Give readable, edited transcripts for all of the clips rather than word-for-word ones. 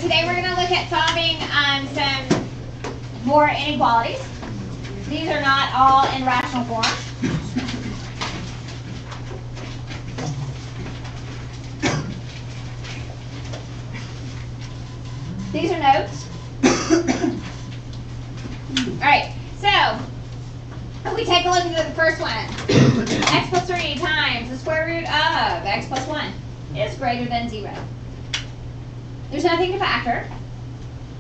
Today we're going to look at solving some more inequalities. These are not all in rational form. These are notes. Alright, so if we take a look at the first one, x plus 3 times the square root of x plus 1 is greater than 0. There's nothing to factor,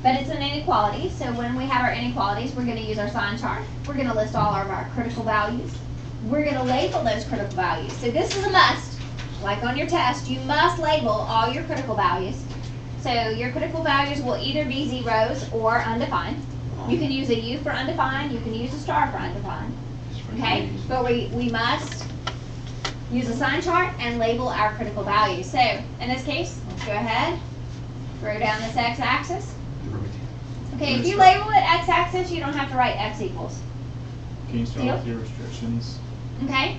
but it's an inequality. So when we have our inequalities, we're going to use our sign chart. We're going to list all of our critical values. We're going to label those critical values. So this is a must. Like on your test, you must label all your critical values. So your critical values will either be zeros or undefined. You can use a U for undefined. You can use a star for undefined. Okay? But we must use a sign chart and label our critical values. So in this case, let's go ahead. Throw down this x-axis. Okay, if you label it x-axis, you don't have to write x equals. Can you start with your restrictions? Okay.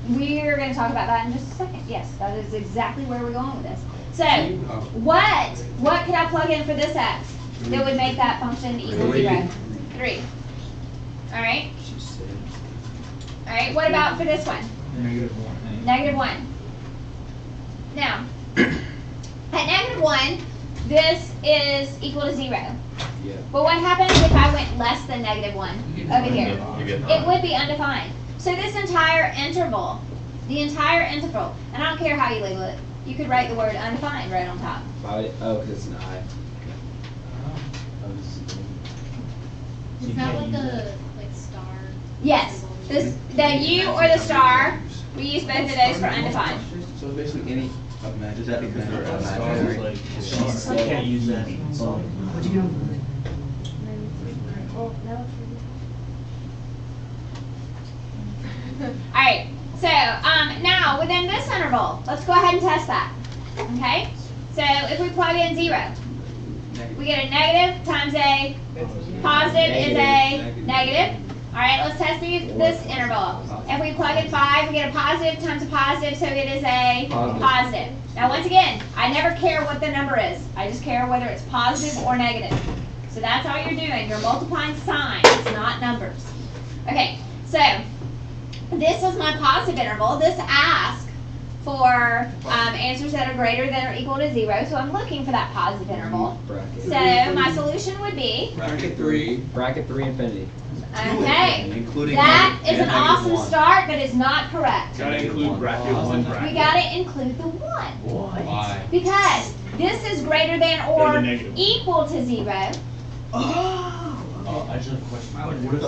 We're going to talk about that in just a second. Yes, that is exactly where we're going with this. So, what could I plug in for this x that would make that function equal 0? 3. All right. All right. What about for this one? -1. -1. Now, at -1, this is equal to 0. Yeah. But what happens if I went less than -1 over here? It would be undefined. So this entire interval, the entire integral, and I don't care how you label it, you could write the word undefined right on top. Oh, because it's an I. Is that like a star? Yes, the U or the star, we use both of those for undefined. So basically any Is that because they're imaginary? You can't use that. What'd you do? Alright, so now within this interval, let's go ahead and test that. Okay? So if we plug in 0, we get a negative times a positive is a negative. Alright, let's test this interval. If we plug in 5, we get a positive times a positive, so it is a positive. Now once again, I never care what the number is. I just care whether it's positive or negative. So that's all you're doing. You're multiplying signs, not numbers. Okay, so this is my positive interval. This asks for answers that are greater than or equal to 0, so I'm looking for that positive interval. So my solution would be bracket 3 infinity. okay. Including That is an negative awesome 1. start, but is not correct. Gotta include bracket 1 bracket. We gotta include the 1. Why? Because this is greater than or Greater than negative. equal to 0. I just have a question. What if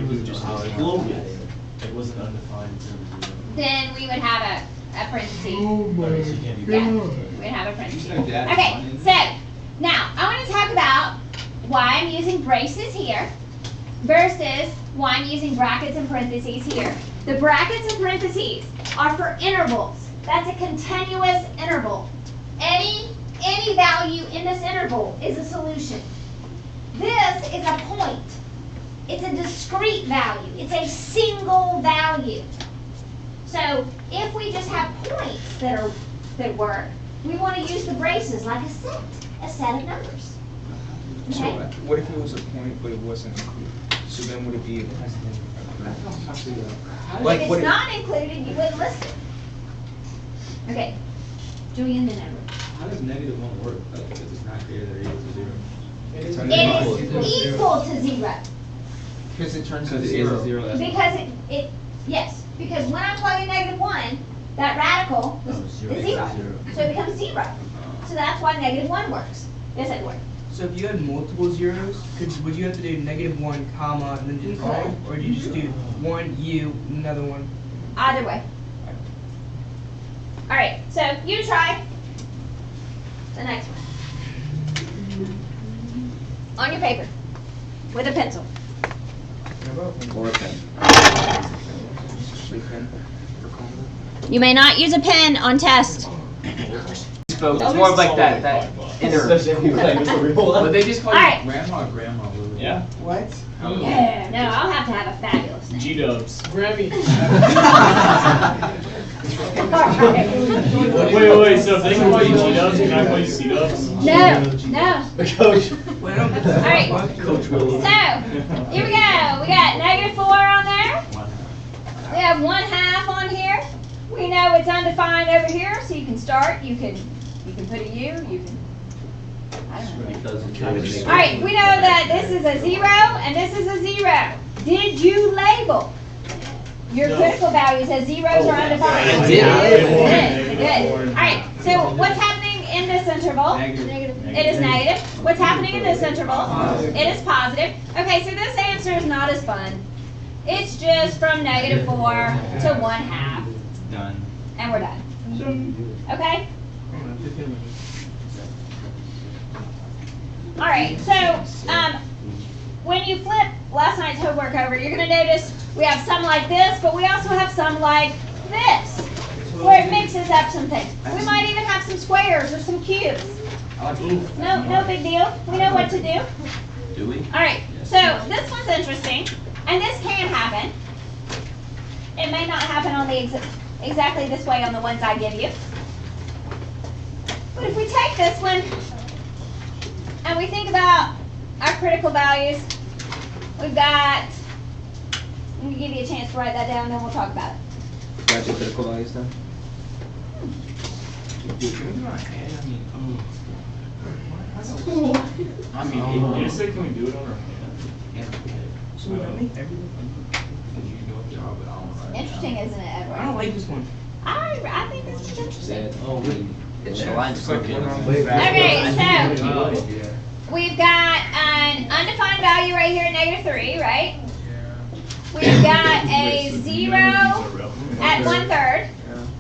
the just was global? It wasn't undefined. Then we would have a parenthesis. So you can't do Yeah, that. we'd have a parenthesis. said that. Okay, so now I want to talk about why I'm using braces here versus why I'm using brackets and parentheses here. The brackets and parentheses are for intervals. That's a continuous interval. Any value in this interval is a solution. This is a point. It's a discrete value. It's a single value. So if we just have points that work, we want to use the braces like a set of numbers. So Okay? what if it was a point but it wasn't included? So then would it be If like it's what? not included, you wouldn't list it. Okay, Julian, the number. How does -1 work? Because it's not greater than or equal to 0. It is equal to 0. Because it turns Because into it is 0. a 0. That's Because yes, because when I plug in -1, that radical is 0. So it becomes 0. So that's why -1 works. Yes, it works. So if you had multiple zeros, would you have to do -1 comma and then just Okay. or do you just do 1 U another one? Either way. All right, so you try the next one. On your paper with a pencil. or a pen. You may not use a pen on test. It's more of like that inner. But they just call All right. you grandma or grandma. Lily. Yeah. What? Yeah, no, I'll have to have a fabulous name. G-dubs. Grammy. Alright. Wait, so if they can call you G-dubs, can I call you C-dubs? No. Coach. Wait, I don't get All right. that. Coach Willis. So, here we go. We got -4 on there. We have 1/2 on here. We know it's undefined over here, so you can start. You can put a U. You can. I don't know. All right. We know that this is a 0 and this is a 0. Did you label your critical values as zeros or undefined? I did. Good. All right. So what's happening in this interval? It is negative. What's happening in this interval? It is positive. Okay, so this answer is not as fun. It's just from -4 to 1/2, Done. and we're done. Okay? All right, so when you flip last night's homework over, you're going to notice we have some like this, but we also have some like this, where it mixes up some things. We might even have some squares or some cubes. No big deal. We know what to do. Do we? All right, so this one's interesting, and this can happen. It may not happen on the exactly this way on the ones I give you. But if we take this one and we think about our critical values, we've got, let me give you a chance to write that down, then we'll talk about it. Got your critical values done? I mean, You said, can we do it on our hand? So would that make everything Interesting, isn't it, Edward? I don't like this one. I think this is interesting. Oh, it's the line's stuck in. Okay, so we've got an undefined value right here at -3, right? We've got a 0 at 1/3,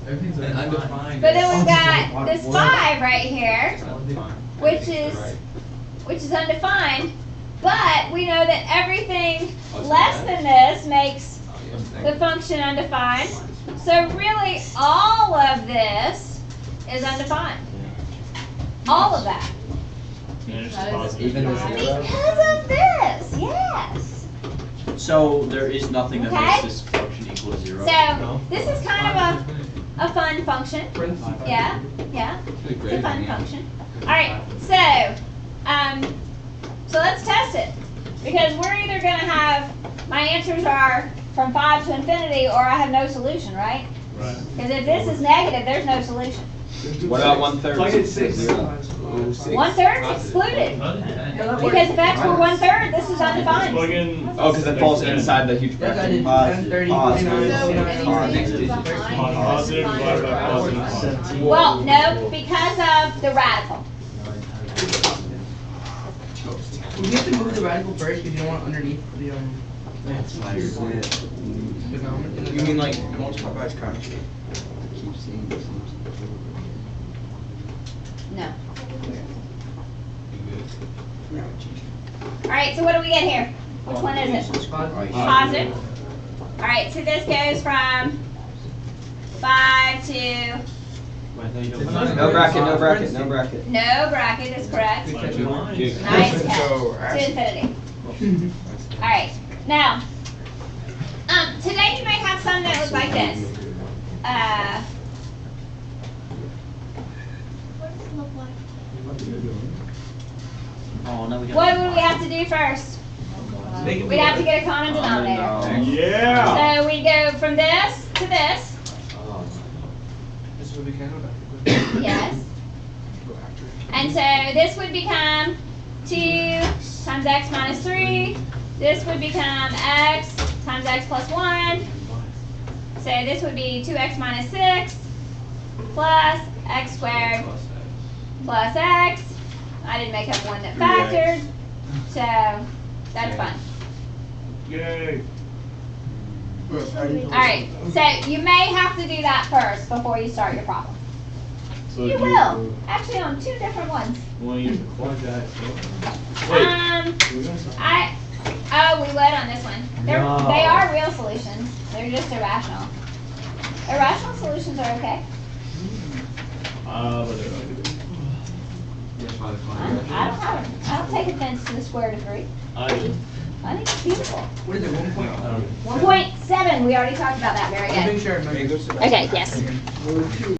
And undefined. but then we've got this 5 right here, which is undefined. But we know that everything less than this makes the function undefined. So really, all of this is undefined. All of that. And it's just positive. Even the zero? Because of this, yes. So there is nothing that Okay. makes this function equal to 0? So this is kind of a fun function. Yeah. It's a fun function. All right, so let's test it, because we're either going to have, my answers are from 5 to infinity, or I have no solution, right? Right. Because if this is negative, there's no solution. What about 1/3? Plug in 6. 1/3 is excluded, because if x were 1/3, this is undefined. Plug in. Oh, because it falls inside the huge Yes, I bracket. did. Positive. 30, Positive. 29, Positive. Positive divided by positive. Well, no, because of the radical. Would you have to move the radical first because you don't want underneath the denominator? You mean like multiply by its crowd? No. All right, so what do we get here? Which one is it? Positive. All right, so this goes from 5 to No bracket, no bracket, no bracket. no bracket is correct. Nice catch. To infinity. All right, now, today you may have some that look like this. What does it look like? Oh, no, we got. What would we have to do first? We'd have to get a common denominator. Yeah. So we go from this to this. This would be kind of Yes. And so this would become 2 times x minus 3. This would become x times x plus 1. So this would be 2x minus 6 plus x squared plus x. I didn't make up one that factored. So that's fun. Yay. Alright, so you may have to do that first before you start your problem. So You will. Actually on 2 different ones. Want to use the plug that? Oh, we would on this one. They are real solutions. They're just irrational. Irrational solutions are okay. But they're not good. I don't take offense to the square root of 3. I do. I think it's beautiful. What is it, 1.0? 1.7, we already talked about that, very Just good. make sure I remember. Okay, yes.